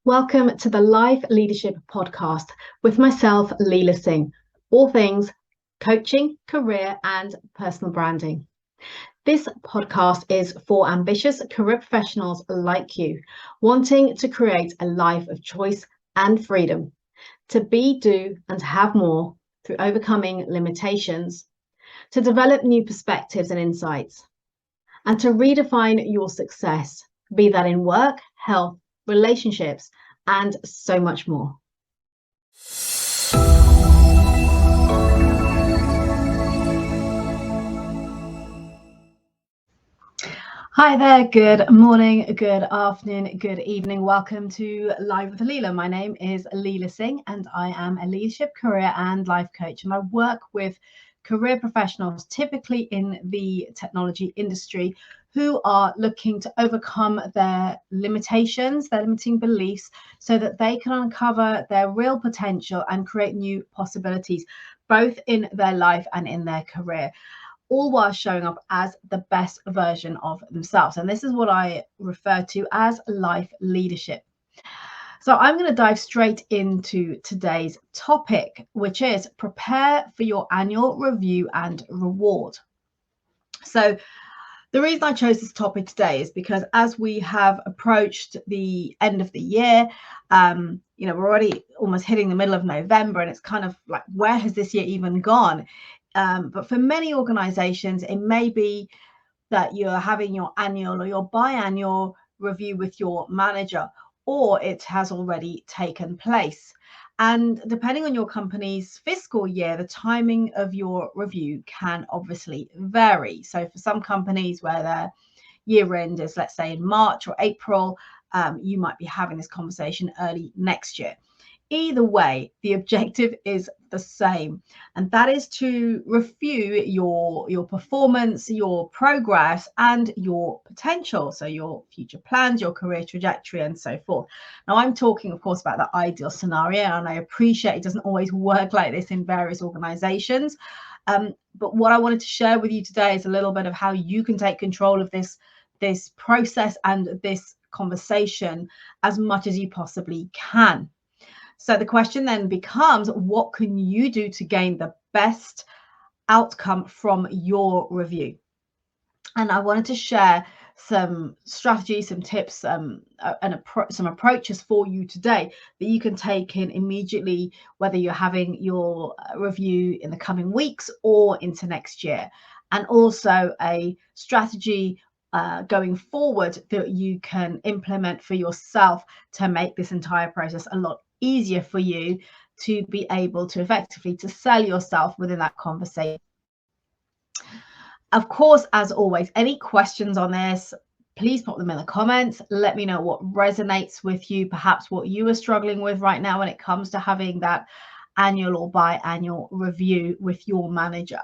Welcome to the Life Leadership Podcast with myself, Leila Singh, all things coaching, career, and personal branding. This podcast is for ambitious career professionals like you, wanting to create a life of choice and freedom, to be, do, and have more through overcoming limitations, to develop new perspectives and insights, and to redefine your success, be that in work, health, relationships, and so much more. Hi there, good morning, good afternoon, good evening. Welcome to Live with Leila. My name is Leila Singh and I am a leadership, career and life coach, and I work with career professionals, typically in the technology industry, who are looking to overcome their limitations, their limiting beliefs, so that they can uncover their real potential and create new possibilities, both in their life and in their career, all while showing up as the best version of themselves. And this is what I refer to as life leadership. So I'm going to dive straight into today's topic, which is prepare for your annual review and reward. So the reason I chose this topic today is because as we have approached the end of the year, we're already almost hitting the middle of November, and it's kind of like, where has this year even gone? But for many organizations, it may be that you're having your annual or your biannual review with your manager, or it has already taken place. And depending on your company's fiscal year, the timing of your review can obviously vary. So for some companies where their year end is, let's say, in March or April, you might be having this conversation early next year. Either way, the objective is the same, and that is to review your performance, your progress, and your potential. So your future plans, your career trajectory, and so forth. Now, I'm talking, of course, about the ideal scenario, and I appreciate it doesn't always work like this in various organizations. But what I wanted to share with you today is a little bit of how you can take control of this process and this conversation as much as you possibly can. So the question then becomes, what can you do to gain the best outcome from your review? And I wanted to share some strategies, some tips, some approaches for you today that you can take in immediately, whether you're having your review in the coming weeks or into next year. And also a strategy going forward that you can implement for yourself to make this entire process a lot easier for you to be able to effectively to sell yourself within that conversation. Of course, as always, any questions on this, please put them in the comments. Let me know what resonates with you, perhaps what you are struggling with right now when it comes to having that annual or biannual review with your manager.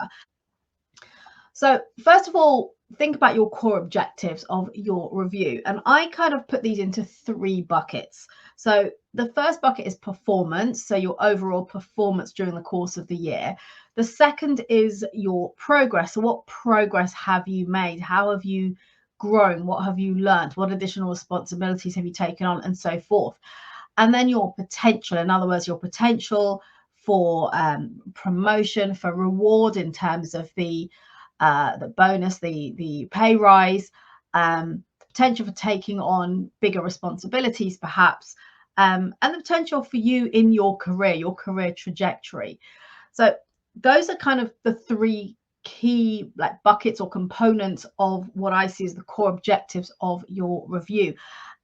So first of all, think about your core objectives of your review. And I kind of put these into three buckets. So the first bucket is performance, so your overall performance during the course of the year. The second is your progress. So what progress have you made? How have you grown? What have you learned? What additional responsibilities have you taken on, and so forth? And then your potential, in other words, your potential for promotion, for reward in terms of the bonus, the pay rise, the potential for taking on bigger responsibilities, perhaps, and the potential for you in your career trajectory. So those are kind of the three key buckets or components of what I see as the core objectives of your review,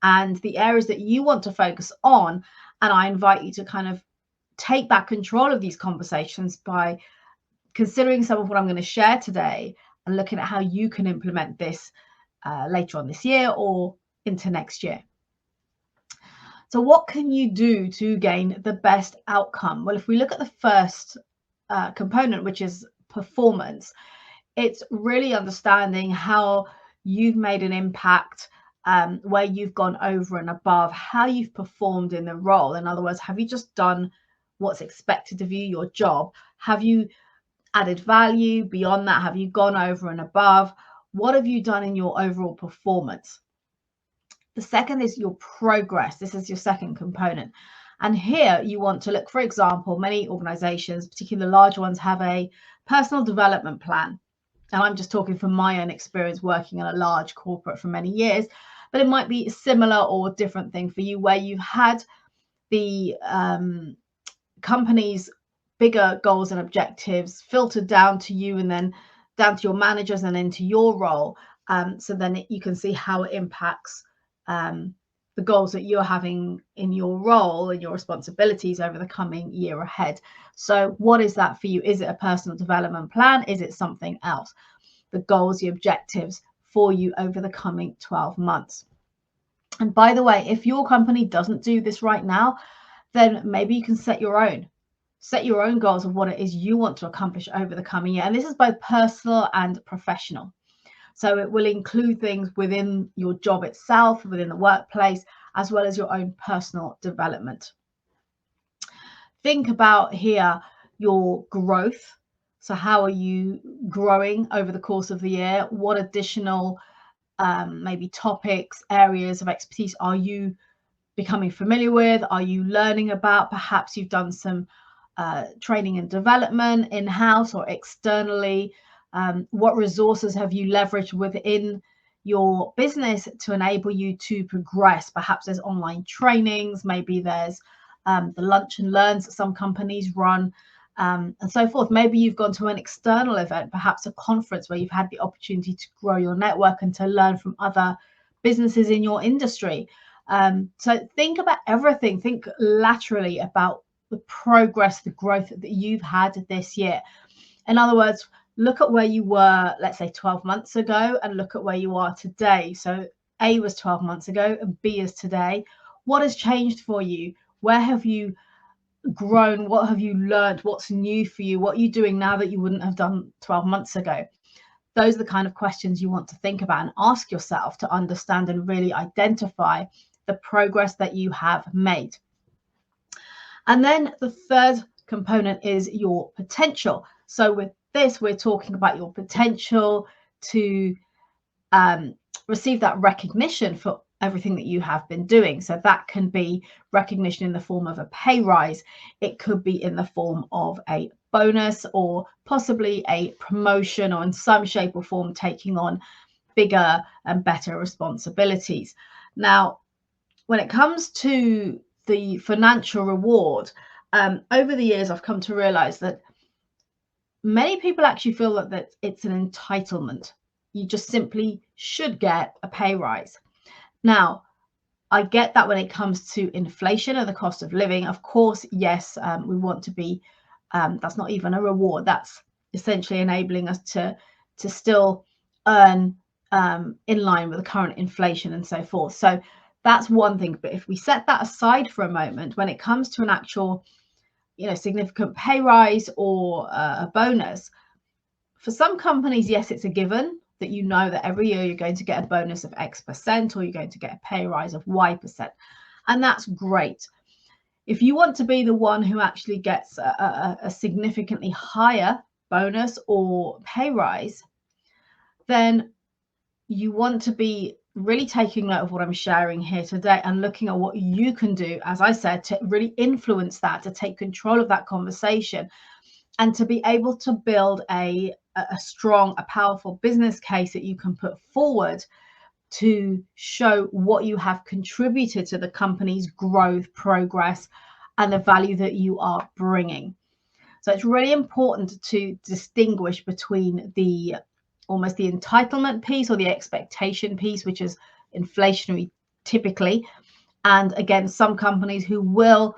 and the areas that you want to focus on. And I invite you to kind of take back control of these conversations by considering some of what I'm going to share today and looking at how you can implement this later on this year or into next year. So what can you do to gain the best outcome? Well, if we look at the first component, which is performance, it's really understanding how you've made an impact, where you've gone over and above, how you've performed in the role. In other words, have you just done what's expected of you, your job? Have you added value beyond that? Have you gone over and above? What have you done in your overall performance? The second is your progress. This is your second component. And here you want to look, for example, many organizations, particularly the large ones, have a personal development plan. And I'm just talking from my own experience working in a large corporate for many years, but it might be a similar or different thing for you, where you've had the company's bigger goals and objectives filtered down to you, and then down to your managers and into your role. So then you can see how it impacts the goals that you're having in your role and your responsibilities over the coming year ahead. So what is that for you? Is it a personal development plan? Is it something else? The goals, the objectives for you over the coming 12 months. And by the way, if your company doesn't do this right now, then maybe you can set your own goals of what it is you want to accomplish over the coming year. And this is both personal and professional. So it will include things within your job itself, within the workplace, as well as your own personal development. Think about here your growth. So how are you growing over the course of the year? What additional maybe topics, areas of expertise are you becoming familiar with? Are you learning about? Perhaps you've done some training and development in-house or externally. What resources have you leveraged within your business to enable you to progress? Perhaps there's online trainings, maybe there's the lunch and learns that some companies run, and so forth. Maybe you've gone to an external event, perhaps a conference where you've had the opportunity to grow your network and to learn from other businesses in your industry. So think about everything. Think laterally about the progress, the growth that you've had this year. In other words, look at where you were, let's say 12 months ago, and look at where you are today. So A was 12 months ago and B is today. What has changed for you? Where have you grown? What have you learned? What's new for you? What are you doing now that you wouldn't have done 12 months ago? Those are the kind of questions you want to think about and ask yourself to understand and really identify the progress that you have made. And then the third component is your potential. So with this, we're talking about your potential to receive that recognition for everything that you have been doing. So that can be recognition in the form of a pay rise. It could be in the form of a bonus, or possibly a promotion, or in some shape or form taking on bigger and better responsibilities. Now, when it comes to the financial reward, over the years, I've come to realize that many people actually feel that it's an entitlement. You just simply should get a pay rise. Now, I get that when it comes to inflation and the cost of living. Of course, yes, we want to be, that's not even a reward. That's essentially enabling us to still earn in line with the current inflation and so forth. So that's one thing. But if we set that aside for a moment, when it comes to an actual, significant pay rise or a bonus, for some companies, yes, it's a given that that every year you're going to get a bonus of X% or you're going to get a pay rise of Y%. And that's great. If you want to be the one who actually gets a significantly higher bonus or pay rise, then you want to be really taking note of what I'm sharing here today and looking at what you can do, as I said, to really influence that, to take control of that conversation, and to be able to build a strong, a powerful business case that you can put forward to show what you have contributed to the company's growth, progress, and the value that you are bringing. So it's really important to distinguish between almost the entitlement piece or the expectation piece, which is inflationary typically, and again, some companies who will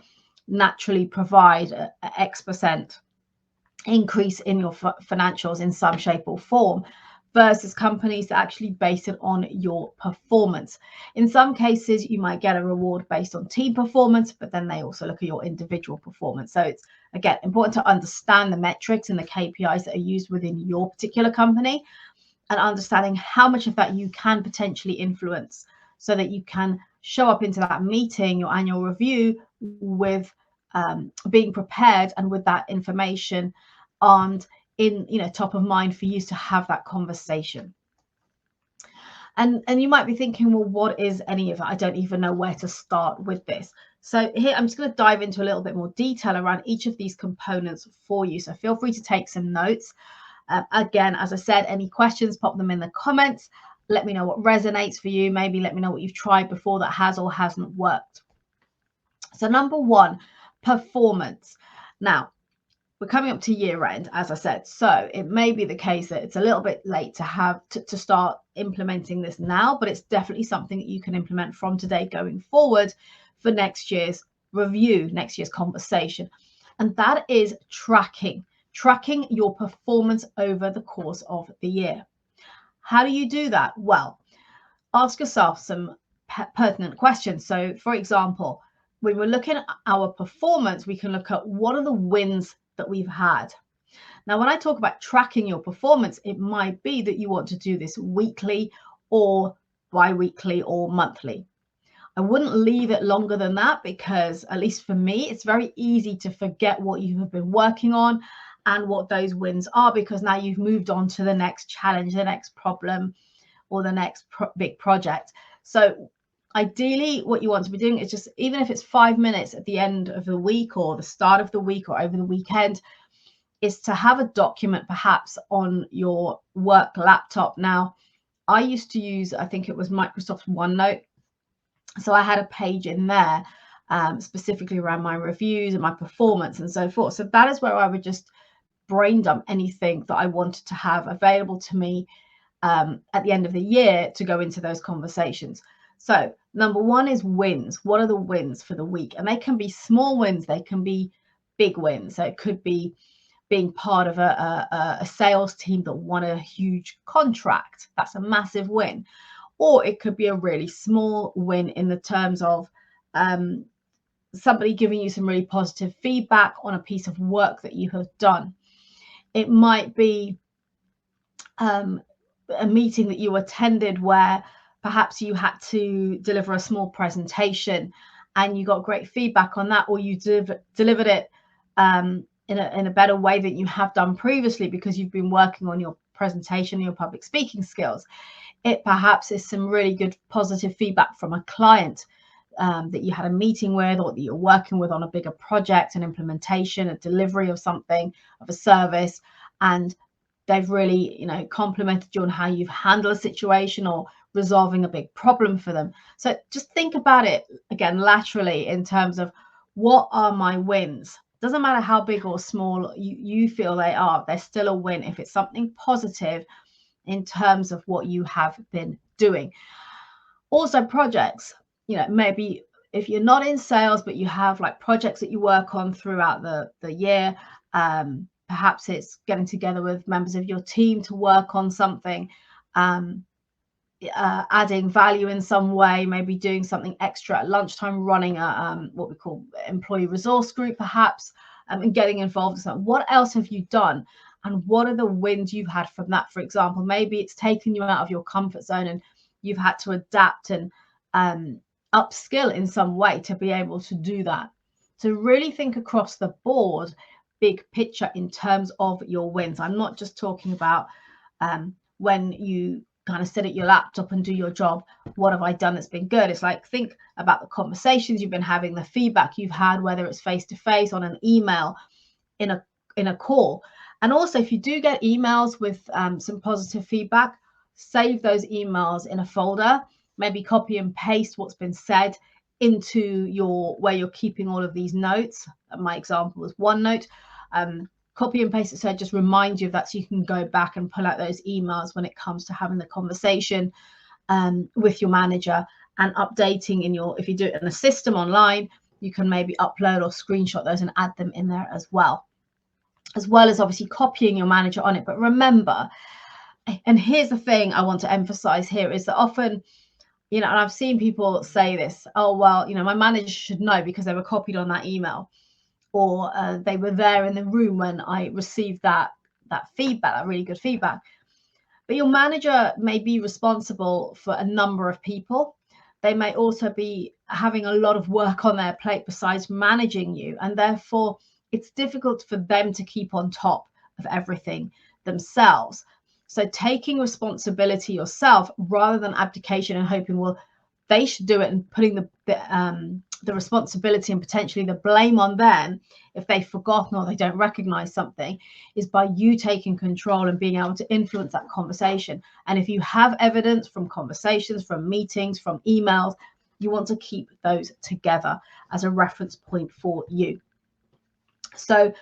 naturally provide an X% increase in your financials in some shape or form, versus companies that actually base it on your performance. In some cases, you might get a reward based on team performance, but then they also look at your individual performance. So it's, again, important to understand the metrics and the KPIs that are used within your particular company, and understanding how much of that you can potentially influence, so that you can show up into that meeting, your annual review, with being prepared and with that information and in top of mind for you to have that conversation. And you might be thinking, well, what is any of it? I don't even know where to start with this. So here, I'm just going to dive into a little bit more detail around each of these components for you. So feel free to take some notes. Again, as I said, any questions, pop them in the comments. Let me know what resonates for you. Maybe let me know what you've tried before that has or hasn't worked. So number one, performance. Now, we're coming up to year end, as I said, so it may be the case that it's a little bit late to have to start implementing this now, but it's definitely something that you can implement from today going forward for next year's review, next year's conversation. And that is tracking your performance over the course of the year. How do you do that? Well, ask yourself some pertinent questions. So, for example, when we're looking at our performance, we can look at what are the wins that we've had. Now, when I talk about tracking your performance, it might be that you want to do this weekly or bi-weekly or monthly. I wouldn't leave it longer than that because, at least for me, it's very easy to forget what you have been working on and what those wins are, because now you've moved on to the next challenge, the next problem, or the next big project. So ideally, what you want to be doing is just, even if it's 5 minutes at the end of the week or the start of the week or over the weekend, is to have a document perhaps on your work laptop. Now, I used to use, I think it was Microsoft OneNote. So I had a page in there specifically around my reviews and my performance and so forth. So that is where I would just brain dump anything that I wanted to have available to me at the end of the year to go into those conversations. So number one is wins. What are the wins for the week? And they can be small wins. They can be big wins. So it could be being part of a sales team that won a huge contract. That's a massive win. Or it could be a really small win in the terms of somebody giving you some really positive feedback on a piece of work that you have done. It might be a meeting that you attended where perhaps you had to deliver a small presentation and you got great feedback on that, or you delivered it in a better way than you have done previously because you've been working on your presentation, your public speaking skills. It perhaps is some really good positive feedback from a client that you had a meeting with, or that you're working with on a bigger project, an implementation, a delivery of something, of a service, and they've really, complimented you on how you've handled a situation or resolving a big problem for them. So just think about it again laterally in terms of, what are my wins? Doesn't matter how big or small you feel they are, they're still a win if it's something positive in terms of what you have been doing. Also, projects, maybe if you're not in sales, but you have like projects that you work on throughout the year, perhaps it's getting together with members of your team to work on something, adding value in some way, maybe doing something extra at lunchtime, running a what we call employee resource group perhaps, and getting involved in something. What else have you done? And what are the wins you've had from that? For example, maybe it's taken you out of your comfort zone and you've had to adapt and upskill in some way to be able to do that. So really think across the board, big picture in terms of your wins. I'm not just talking about when you kind of sit at your laptop and do your job, what have I done that's been good? It's like, think about the conversations you've been having, the feedback you've had, whether it's face to face, on an email, in a call. And also, if you do get emails with some positive feedback, save those emails in a folder, maybe copy and paste what's been said into where you're keeping all of these notes. My example was OneNote. Copy and paste it so it just reminds you of that, so you can go back and pull out those emails when it comes to having the conversation with your manager, and updating if you do it in a system online, you can maybe upload or screenshot those and add them in there as well as obviously copying your manager on it. But remember, and here's the thing I want to emphasize here, is that often, and I've seen people say this, oh, well, my manager should know because they were copied on that email, or they were there in the room when I received that feedback, that really good feedback. But your manager may be responsible for a number of people. They may also be having a lot of work on their plate besides managing you, and therefore it's difficult for them to keep on top of everything themselves. So taking responsibility yourself rather than abdication and hoping, well, they should do it, and putting the responsibility and potentially the blame on them if they've forgotten or they don't recognize something, is by you taking control and being able to influence that conversation. And if you have evidence from conversations, from meetings, from emails, you want to keep those together as a reference point for you. So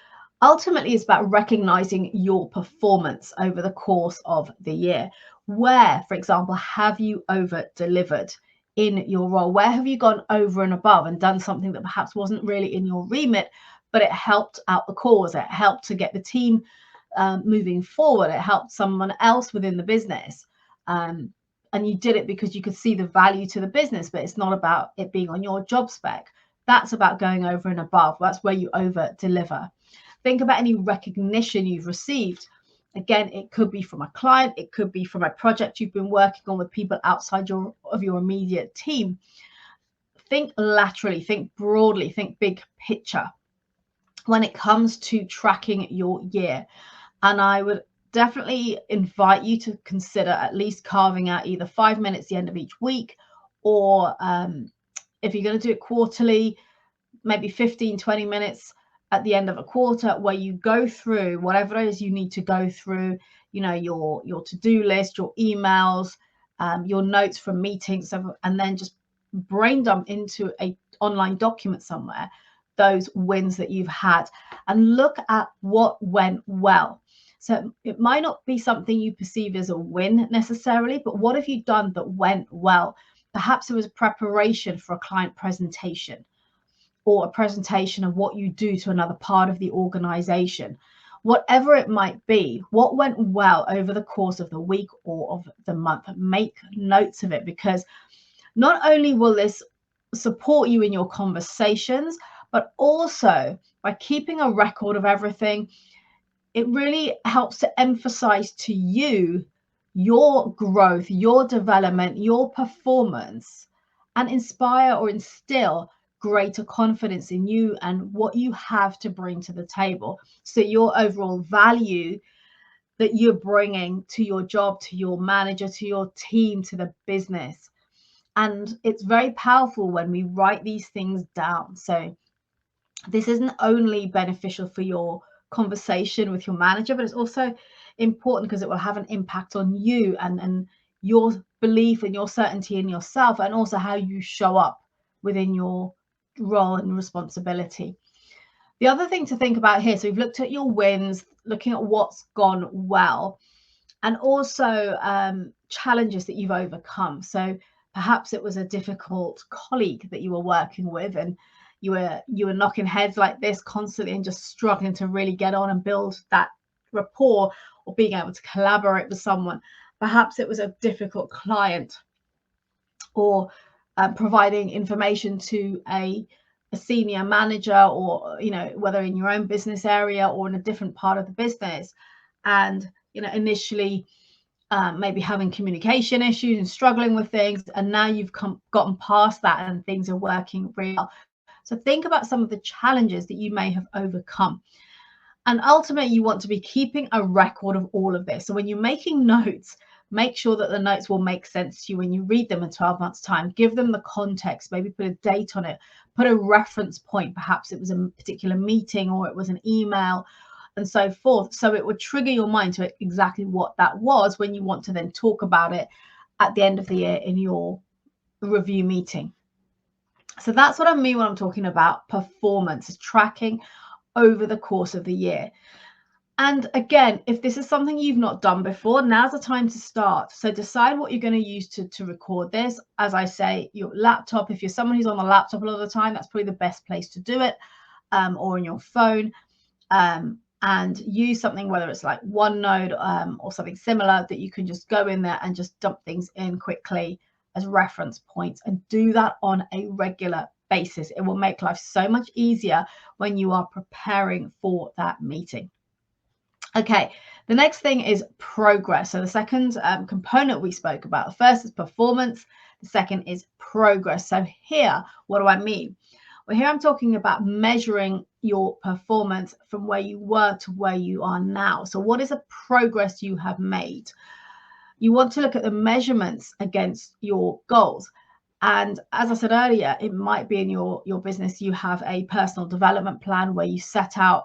ultimately, it's about recognizing your performance over the course of the year. Where, for example, have you over delivered in your role? Where have you gone over and above and done something that perhaps wasn't really in your remit, but it helped out the cause? It helped to get the team moving forward. It helped someone else within the business. And you did it because you could see the value to the business, but it's not about it being on your job spec. That's about going over and above. That's where you over deliver. Think about any recognition you've received. Again, it could be from a client, it could be from a project you've been working on with people outside of your immediate team. Think laterally, think broadly, think big picture when it comes to tracking your year. And I would definitely invite you to consider at least carving out either 5 minutes at the end of each week, or if you're going to do it quarterly, maybe 15-20 minutes at the end of a quarter, where you go through whatever it is you need to go through, you know, your to-do list, your emails, your notes from meetings, and then just brain dump into a online document somewhere those wins that you've had, and look at what went well. So it might not be something you perceive as a win necessarily, but what have you done that went well? Perhaps it was preparation for a client presentation, or a presentation of what you do to another part of the organization. Whatever it might be, what went well over the course of the week or of the month. Make notes of it, because not only will this support you in your conversations, but also by keeping a record of everything, it really helps to emphasize to you your growth, your development, your performance, and inspire or instill greater confidence in you and what you have to bring to the table. So your overall value that you're bringing to your job, to your manager, to your team, to the business. And it's very powerful when we write these things down. So this isn't only beneficial for your conversation with your manager, but it's also important because it will have an impact on you and your belief and your certainty in yourself, and also how you show up within your role and responsibility. The other thing to think about here, so we've looked at your wins, looking at what's gone well, and also challenges that you've overcome. So perhaps it was a difficult colleague that you were working with, and you were knocking heads like this constantly and just struggling to really get on and build that rapport or being able to collaborate with someone. Perhaps it was a difficult client, or providing information to a senior manager, or, you know, whether in your own business area or in a different part of the business. And, you know, initially maybe having communication issues and struggling with things, and now you've gotten past that and things are working really well. So think about some of the challenges that you may have overcome. And ultimately, you want to be keeping a record of all of this. So when you're making notes, make sure that the notes will make sense to you when you read them in 12 months' time. Give them the context, maybe put a date on it, put a reference point. Perhaps it was a particular meeting or it was an email and so forth. So it would trigger your mind to exactly what that was when you want to then talk about it at the end of the year in your review meeting. So that's what I mean when I'm talking about performance, is tracking over the course of the year. And again, if this is something you've not done before, now's the time to start. So decide what you're going to use to record this. As I say, your laptop, if you're someone who's on the laptop a lot of the time, that's probably the best place to do it, or on your phone. And use something, whether it's like OneNote or something similar, that you can just go in there and just dump things in quickly as reference points, and do that on a regular basis. It will make life so much easier when you are preparing for that meeting. Okay, the next thing is progress. So the second component we spoke about, the first is performance, the second is progress. So here, what do I mean? Well, here I'm talking about measuring your performance from where you were to where you are now. So what is the progress you have made? You want to look at the measurements against your goals. And as I said earlier, it might be in your business, you have a personal development plan where you set out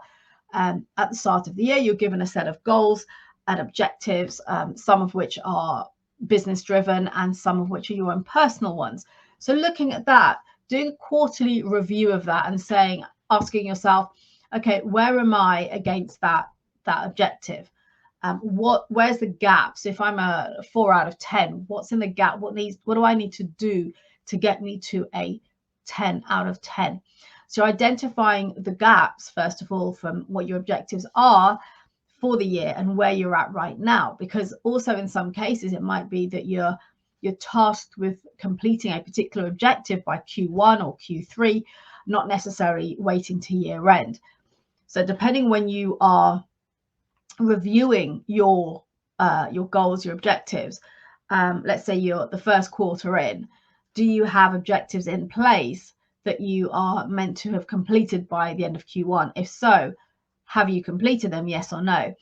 at the start of the year, you're given a set of goals and objectives, some of which are business driven and some of which are your own personal ones. So looking at that, doing a quarterly review of that and asking yourself, okay, where am I against that objective? Where's the gap? So if I'm a 4 out of 10, what's in the gap? What do I need to do to get me to a 10 out of 10? So identifying the gaps, first of all, from what your objectives are for the year and where you're at right now, because also in some cases, it might be that you're tasked with completing a particular objective by Q1 or Q3, not necessarily waiting to year end. So depending when you are reviewing your goals, your objectives, let's say you're the first quarter in, do you have objectives in place that you are meant to have completed by the end of Q1? If so, have you completed them, yes or no?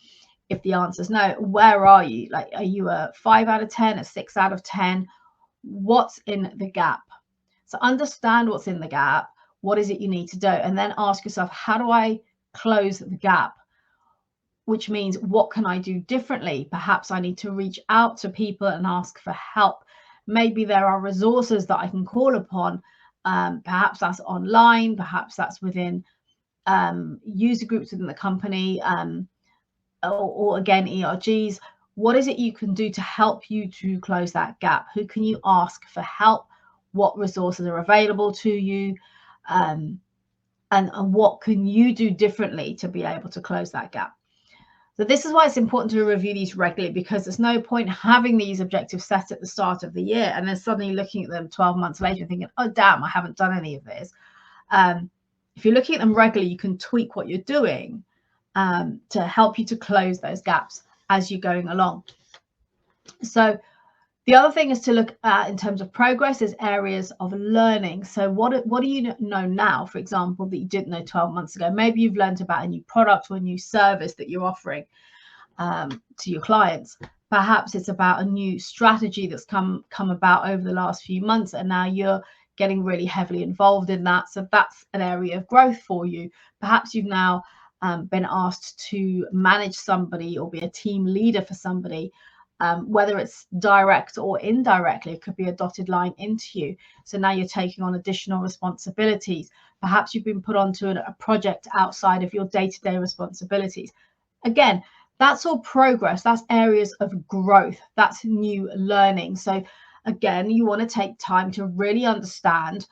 If the answer is no, where are you? Like, are you a 5 out of 10, a 6 out of 10? What's in the gap? So understand what's in the gap. What is it you need to do? And then ask yourself, how do I close the gap? Which means, what can I do differently? Perhaps I need to reach out to people and ask for help. Maybe there are resources that I can call upon. Perhaps that's online, perhaps that's within user groups within the company, or again, ERGs. What is it you can do to help you to close that gap? Who can you ask for help? What resources are available to you? And what can you do differently to be able to close that gap? So this is why it's important to review these regularly, because there's no point having these objectives set at the start of the year and then suddenly looking at them 12 months later and thinking, oh, damn, I haven't done any of this. If you're looking at them regularly, you can tweak what you're doing to help you to close those gaps as you're going along. So the other thing is to look at, in terms of progress, is areas of learning. So what do you know now, for example, that you didn't know 12 months ago? Maybe you've learned about a new product or a new service that you're offering to your clients. Perhaps it's about a new strategy that's come about over the last few months, and now you're getting really heavily involved in that. So that's an area of growth for you. Perhaps you've now been asked to manage somebody or be a team leader for somebody. Whether it's direct or indirectly, it could be a dotted line into you. So now you're taking on additional responsibilities. Perhaps you've been put onto a project outside of your day-to-day responsibilities. Again, that's all progress. That's areas of growth. That's new learning. So again, you want to take time to really understand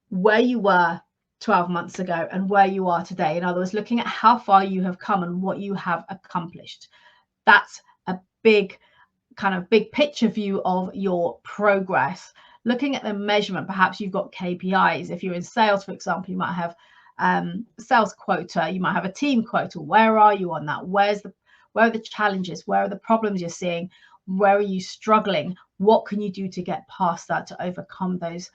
where you were 12 months ago and where you are today. In other words, looking at how far you have come and what you have accomplished. That's a big picture view of your progress. Looking at the measurement, perhaps you've got KPIs. If you're in sales, for example, you might have sales quota, you might have a team quota. Where are you on that? Where are the challenges? Where are the problems you're seeing? Where are you struggling? What can you do to get past that, to overcome those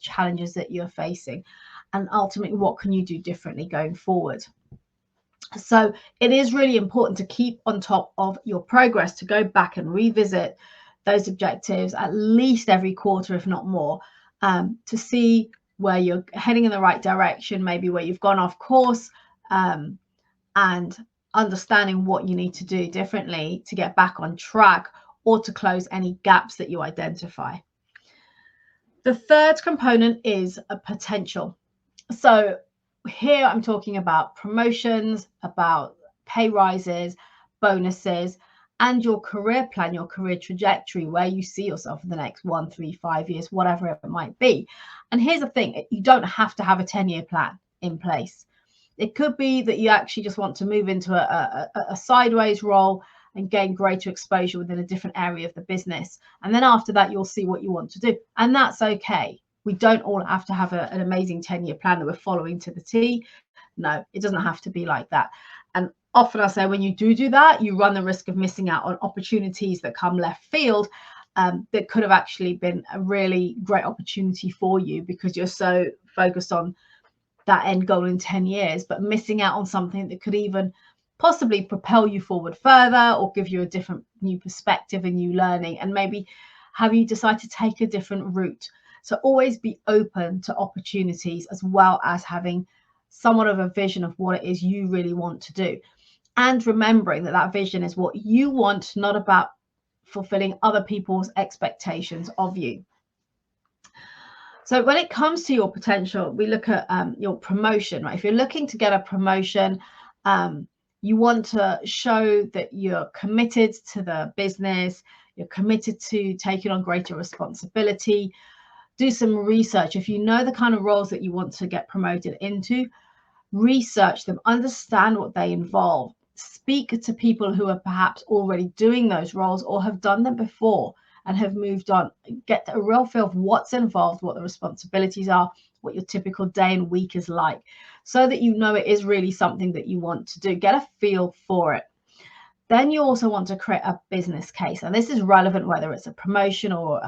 challenges that you're facing? And ultimately, what can you do differently going forward? So it is really important to keep on top of your progress, to go back and revisit those objectives at least every quarter, if not more, to see where you're heading in the right direction, maybe where you've gone off course, and understanding what you need to do differently to get back on track or to close any gaps that you identify. The third component is a potential. So here I'm talking about promotions, about pay rises, bonuses, and your career plan, your career trajectory, where you see yourself in the next 1, 3, 5 years, whatever it might be. And here's the thing, you don't have to have a 10-year plan in place. It could be that you actually just want to move into a sideways role and gain greater exposure within a different area of the business. And then after that, you'll see what you want to do. And that's okay. We don't all have to have an amazing 10-year plan that we're following to the T. No, it doesn't have to be like that. And often I say, when you do that, you run the risk of missing out on opportunities that come left field that could have actually been a really great opportunity for you, because you're so focused on that end goal in 10 years, but missing out on something that could even possibly propel you forward further or give you a different new perspective and new learning, and maybe have you decide to take a different route. So always be open to opportunities, as well as having somewhat of a vision of what it is you really want to do. And remembering that that vision is what you want, not about fulfilling other people's expectations of you. So when it comes to your potential, we look at your promotion, right? If you're looking to get a promotion, you want to show that you're committed to the business, you're committed to taking on greater responsibility. Do some research. If you know the kind of roles that you want to get promoted into, research them, understand what they involve, speak to people who are perhaps already doing those roles or have done them before and have moved on. Get a real feel of what's involved, what the responsibilities are, what your typical day and week is like, so that you know it is really something that you want to do. Get a feel for it. Then you also want to create a business case, and this is relevant whether it's a promotion or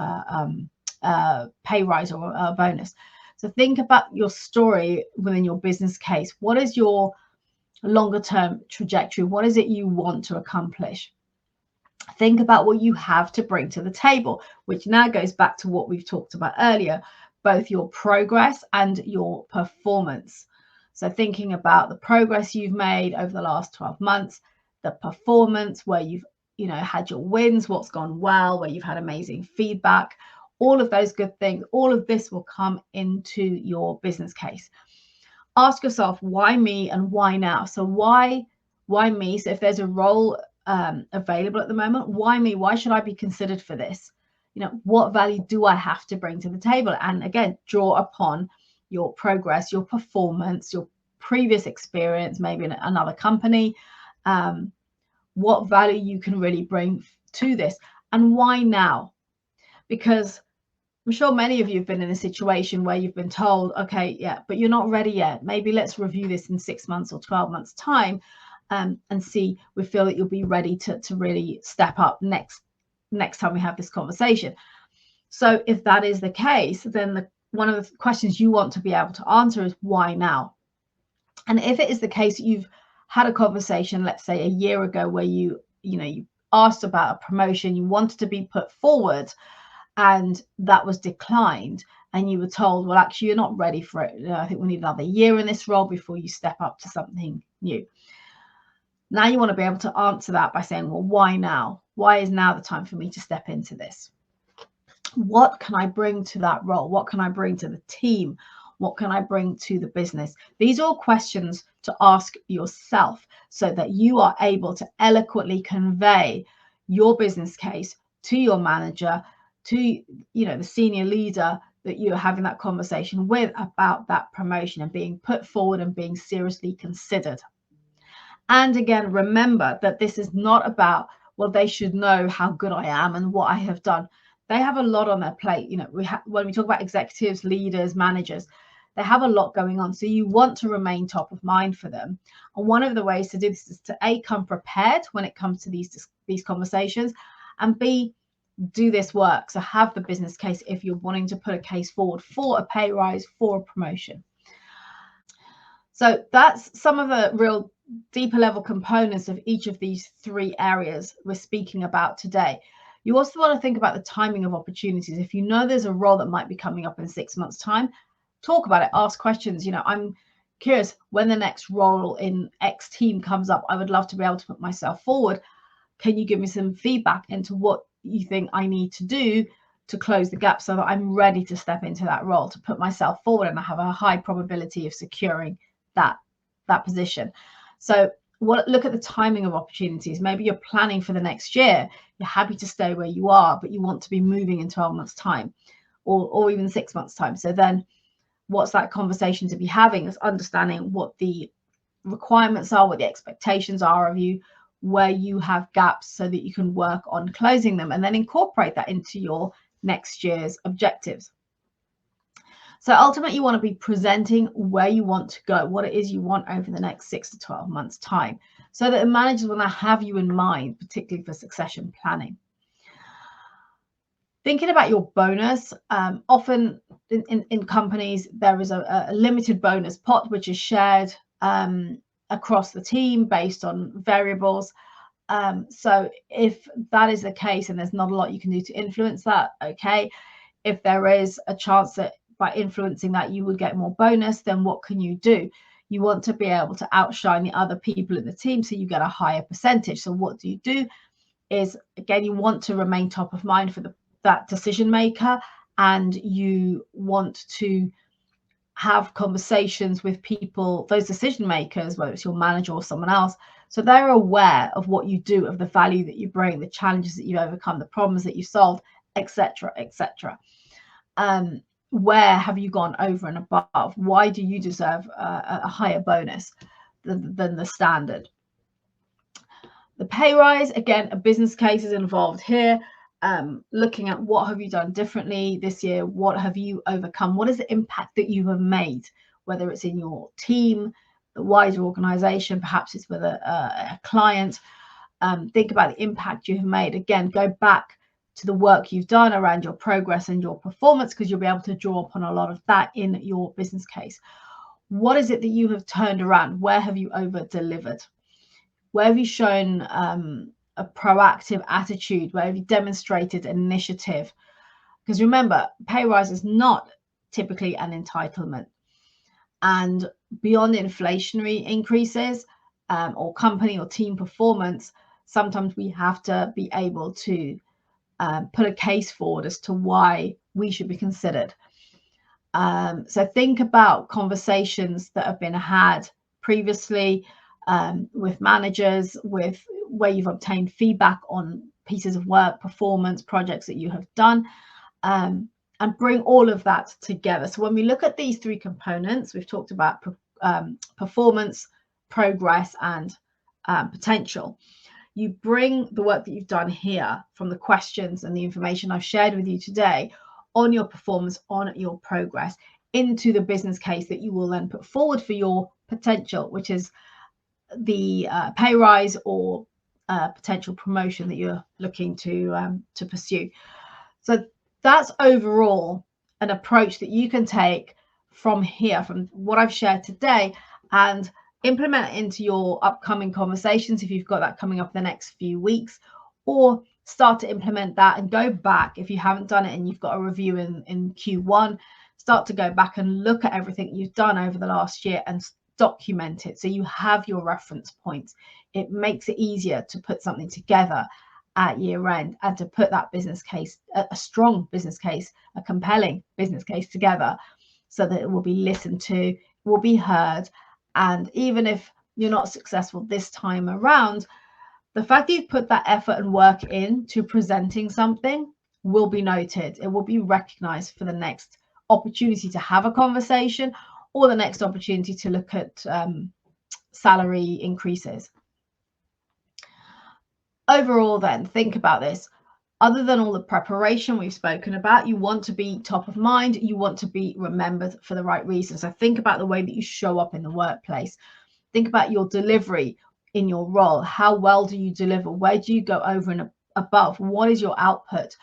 a pay rise or a bonus. So think about your story within your business case. What is your longer term trajectory? What is it you want to accomplish? Think about what you have to bring to the table, which now goes back to what we've talked about earlier, both your progress and your performance. So thinking about the progress you've made over the last 12 months, the performance, where you've had your wins, what's gone well, where you've had amazing feedback, all of those good things. All of this will come into your business case. Ask yourself, why me and why now? So why me? So if there's a role available at the moment, why me? Why should I be considered for this? What value do I have to bring to the table? And again, draw upon your progress, your performance, your previous experience, maybe in another company, what value you can really bring to this. And why now? Because I'm sure many of you have been in a situation where you've been told, okay, yeah, but you're not ready yet. Maybe let's review this in 6 months or 12 months time, and see, we feel that you'll be ready to really step up next time we have this conversation. So if that is the case, then one of the questions you want to be able to answer is, why now? And if it is the case that you've had a conversation, let's say a year ago, where you asked about a promotion, you wanted to be put forward, and that was declined, and you were told, well, actually, you're not ready for it. I think we need another year in this role before you step up to something new. Now you want to be able to answer that by saying, well, why now? Why is now the time for me to step into this? What can I bring to that role? What can I bring to the team? What can I bring to the business? These are all questions to ask yourself, so that you are able to eloquently convey your business case to your manager, to the senior leader that you're having that conversation with about that promotion, and being put forward and being seriously considered. And again, remember that this is not about, well, they should know how good I am and what I have done. They have a lot on their plate. When we talk about executives, leaders, managers, they have a lot going on. So you want to remain top of mind for them. And one of the ways to do this is to come prepared when it comes to these conversations, and B, do this work. So have the business case if you're wanting to put a case forward for a pay rise, for a promotion. So that's some of the real deeper level components of each of these 3 areas we're speaking about today. You also want to think about the timing of opportunities. If you know there's a role that might be coming up in 6 months' time, talk about it, ask questions. I'm curious, when the next role in X team comes up, I would love to be able to put myself forward. Can you give me some feedback into what you think I need to do to close the gap, so that I'm ready to step into that role, to put myself forward, and I have a high probability of securing that position. So look at the timing of opportunities. Maybe you're planning for the next year. You're happy to stay where you are, but you want to be moving in 12 months' time, or even 6 months' time. So then what's that conversation to be having? Is understanding what the requirements are, what the expectations are of you, where you have gaps, so that you can work on closing them, and then incorporate that into your next year's objectives. So ultimately, you want to be presenting where you want to go, what it is you want over the next 6 to 12 months' time, so that the managers will now have you in mind, particularly for succession planning. Thinking about your bonus, often in companies, there is a limited bonus pot, which is shared across the team based on variables. So if that is the case and there's not a lot you can do to influence that, okay. If there is a chance that by influencing that you would get more bonus, then what can you do? You want to be able to outshine the other people in the team so you get a higher percentage. So what do? Is, again, you want to remain top of mind for that decision maker, and you want to have conversations with people, those decision makers, whether it's your manager or someone else, so they're aware of what you do, of the value that you bring, the challenges that you overcome, the problems that you solve, etc., etc. Where have you gone over and above? Why do you deserve a higher bonus than the standard? The pay rise, again, a business case is involved here. Looking at what have you done differently this year? What have you overcome? What is the impact that you have made, whether it's in your team, the wider organization, perhaps it's with a client. Think about the impact you have made. Again, go back to the work you've done around your progress and your performance, because you'll be able to draw upon a lot of that in your business case. What is it that you have turned around? Where have you over delivered? Where have you shown a proactive attitude? Where have you demonstrated initiative? Because remember, pay rise is not typically an entitlement. And beyond inflationary increases or company or team performance, sometimes we have to be able to put a case forward as to why we should be considered. So think about conversations that have been had previously with managers, with where you've obtained feedback on pieces of work, performance, projects that you have done, and bring all of that together. So when we look at these three components, we've talked about performance, progress, and potential. You bring the work that you've done here from the questions and the information I've shared with you today on your performance, on your progress, into the business case that you will then put forward for your potential, which is the pay rise or potential promotion that you're looking to pursue. So that's overall an approach that you can take from here, from what I've shared today, and implement it into your upcoming conversations if you've got that coming up in the next few weeks, or start to implement that and go back if you haven't done it and you've got a review in Q1. Start to go back and look at everything you've done over the last year and document it so you have your reference points. It makes it easier to put something together at year end and to put that business case, a strong business case, a compelling business case together, so that it will be listened to, will be heard. And even if you're not successful this time around, the fact that you've put that effort and work into presenting something will be noted. It will be recognized for the next opportunity to have a conversation or the next opportunity to look at salary increases. Overall, then, think about this. Other than all the preparation we've spoken about, you want to be top of mind. You want to be remembered for the right reasons. So think about the way that you show up in the workplace. Think about your delivery in your role. How well do you deliver? Where do you go over and above? What is your output?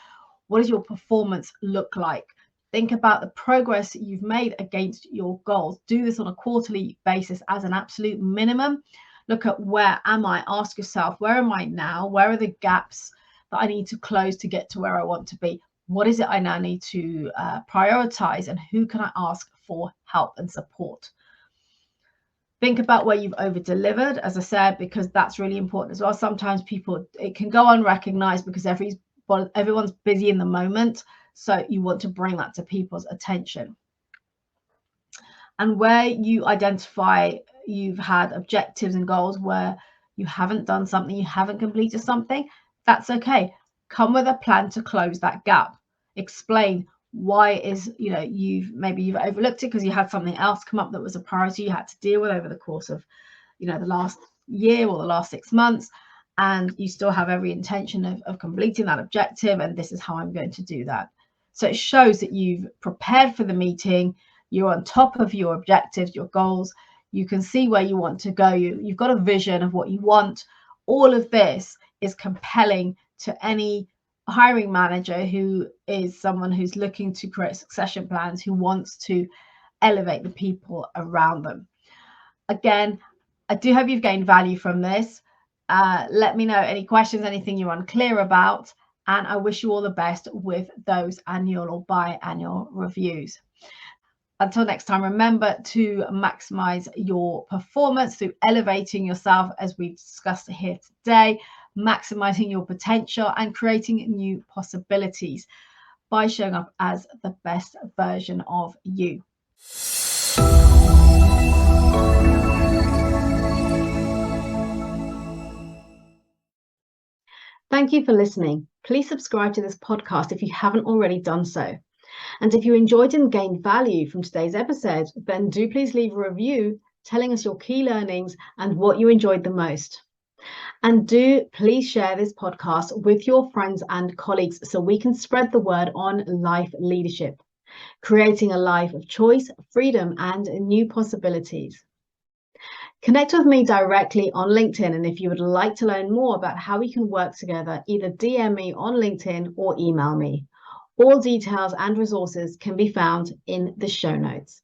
What does your performance look like? Think about the progress that you've made against your goals. Do this on a quarterly basis as an absolute minimum. Look at where am I? Ask yourself, where am I now? Where are the gaps that I need to close to get to where I want to be? What is it I now need to prioritize, and who can I ask for help and support? Think about where you've over delivered, as I said, because that's really important as well. Sometimes it can go unrecognized because everyone's busy in the moment. So you want to bring that to people's attention. And where you identify you've had objectives and goals where you haven't done something, you haven't completed something, that's okay. Come with a plan to close that gap. Explain why it is, you've overlooked it because you had something else come up that was a priority you had to deal with over the course of, the last year or the last 6 months. And you still have every intention of completing that objective. And this is how I'm going to do that. So it shows that you've prepared for the meeting. You're on top of your objectives, your goals. You can see where you want to go. You've got a vision of what you want. All of this is compelling to any hiring manager who is someone who's looking to create succession plans, who wants to elevate the people around them. Again, I do hope you've gained value from this. Let me know any questions, anything you're unclear about, and I wish you all the best with those annual or biannual reviews. Until next time, remember to maximize your performance through elevating yourself, as we discussed here today, maximizing your potential and creating new possibilities by showing up as the best version of you. Thank you for listening. Please subscribe to this podcast if you haven't already done so. And if you enjoyed and gained value from today's episode, then do please leave a review telling us your key learnings and what you enjoyed the most. And do please share this podcast with your friends and colleagues so we can spread the word on life leadership, creating a life of choice, freedom, and new possibilities. Connect with me directly on LinkedIn, and if you would like to learn more about how we can work together, either DM me on LinkedIn or email me. All details and resources can be found in the show notes.